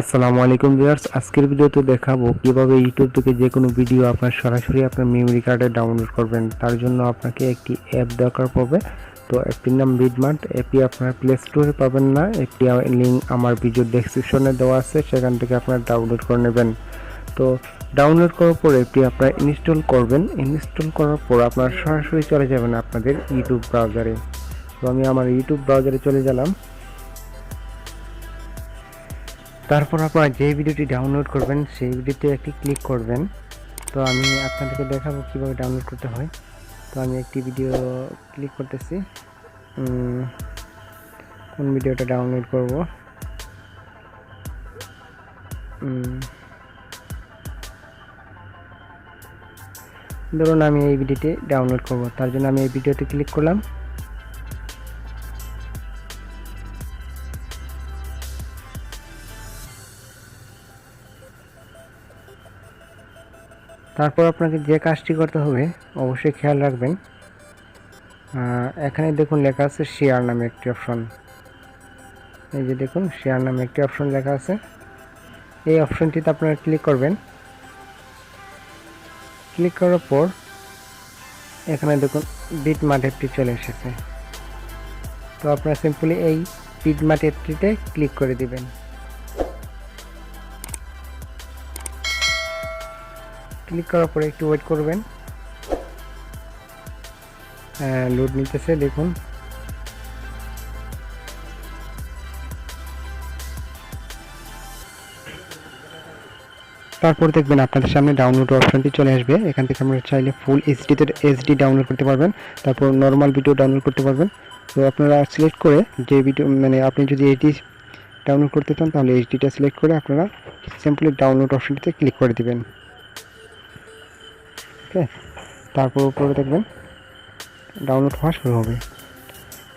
আসসালামু আলাইকুম ভিউয়ার্স, আজকের ভিডিওতে দেখাবো কিভাবে ইউটিউব থেকে যে কোনো ভিডিও আপনার সরাসরি আপনার মেমরি কার্ডে ডাউনলোড করবেন। তার জন্য আপনাকে একটি অ্যাপ দরকার পড়বে। তো অ্যাপটির নাম বিটমার্ট। অ্যাপটি আপনার প্লে স্টোরে পাবেন না, একটি লিঙ্ক আমার ভিডিও ডেসক্রিপশনে দেওয়া আছে, সেখান থেকে আপনার ডাউনলোড করে নেবেন। তো ডাউনলোড করার পর অ্যাপটি আপনারা ইনস্টল করবেন। ইনস্টল করার পর আপনার সরাসরি চলে যাবেন আপনাদের ইউটিউব ব্রাউজারে। তো আমি আমার ইউটিউব ব্রাউজারে চলে গেলাম। তারপর আপনারা যে ভিডিওটি ডাউনলোড করবেন সেই ভিডিওতে একটি ক্লিক করবেন। তো আমি আপনাদেরকে দেখাবো কিভাবে ডাউনলোড করতে হয়। তো আমি একটি ভিডিও ক্লিক করতেছি। কোন ভিডিওটা ডাউনলোড করব? ধরুন আমি এই ভিডিওটি ডাউনলোড করব, তার জন্য আমি এই ভিডিওতে ক্লিক করলাম। তারপর আপনাকে যে কাজটি করতে হবে অবশ্যই খেয়াল রাখবেন, এখানে দেখুন লেখা আছে শেয়ার নামে একটি অপশন। এই যে দেখুন শেয়ার নামে একটি অপশন লেখা আছে, এই অপশনটিতে আপনারা ক্লিক করবেন। ক্লিক করার পর এখানে দেখুন বিটমার্ট অ্যাপটি চলে এসেছে। তো আপনারা সিম্পলি এই বিটমার্ট অ্যাপটিতে ক্লিক করে দিবেন। ক্লিক করার পরে একটু ওয়েট করবেন, লোড নিতেছে দেখুন। তারপর দেখবেন আপনাদের সামনে ডাউনলোড অপশনটি চলে আসবে। এখান থেকে আমরা চাইলে ফুল এইচডি ডাউনলোড করতে পারবেন, তারপর নর্মাল ভিডিও ডাউনলোড করতে পারবেন। তো আপনারা সিলেক্ট করে যে ভিডিও আপনি যদি এইচডি ডাউনলোড করতে চান তাহলে এইচডিটা সিলেক্ট করে আপনারা সিম্পলি ডাউনলোড অপশনটিতে ক্লিক করে দিবেন। ওকে, তারপর উপরে দেখবেন ডাউনলোড হওয়া শুরু হবে।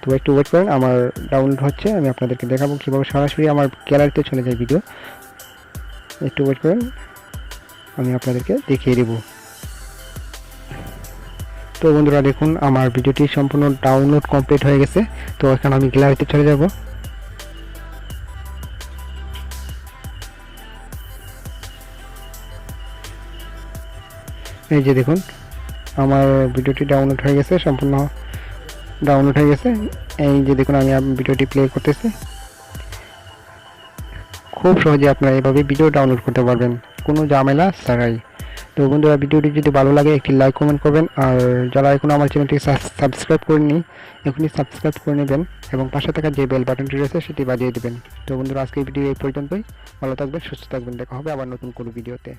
তো একটু ওয়েট করেন, আমার ডাউনলোড হচ্ছে। আমি আপনাদেরকে দেখাবো কীভাবে সরাসরি আমার গ্যালারিতে চলে যায় ভিডিও। একটু ওয়েট করেন, আমি আপনাদেরকে দেখিয়ে দেব। তো বন্ধুরা দেখুন আমার ভিডিওটি সম্পূর্ণ ডাউনলোড কমপ্লিট হয়ে গেছে। তো এখন আমি গ্যালারিতে চলে যাব। এই যে দেখুন আমার ভিডিওটি ডাউনলোড হয়ে গেছে, সম্পূর্ণ ডাউনলোড হয়ে গেছে। এই যে দেখুন আমি ভিডিওটি প্লে করতেছি। খুব সহজে আপনারা এভাবে ভিডিও ডাউনলোড করতে পারবেন, কোনো ঝামেলা ছাড়াই। তো বন্ধুরা ভিডিওটি যদি ভালো লাগে একটি লাইক কমেন্ট করবেন, আর যারা এখনও আমার চ্যানেলটি সাবস্ক্রাইব করেননি এখনই সাবস্ক্রাইব করে নেবেন এবং পাশে থাকা যে বেল বাটনটি রয়েছে সেটি বাজিয়ে দেবেন। তো বন্ধুরা আজকের ভিডিও এই পর্যন্তই। ভালো থাকবেন, সুস্থ থাকবেন, দেখা হবে আবার নতুন কোনো ভিডিওতে।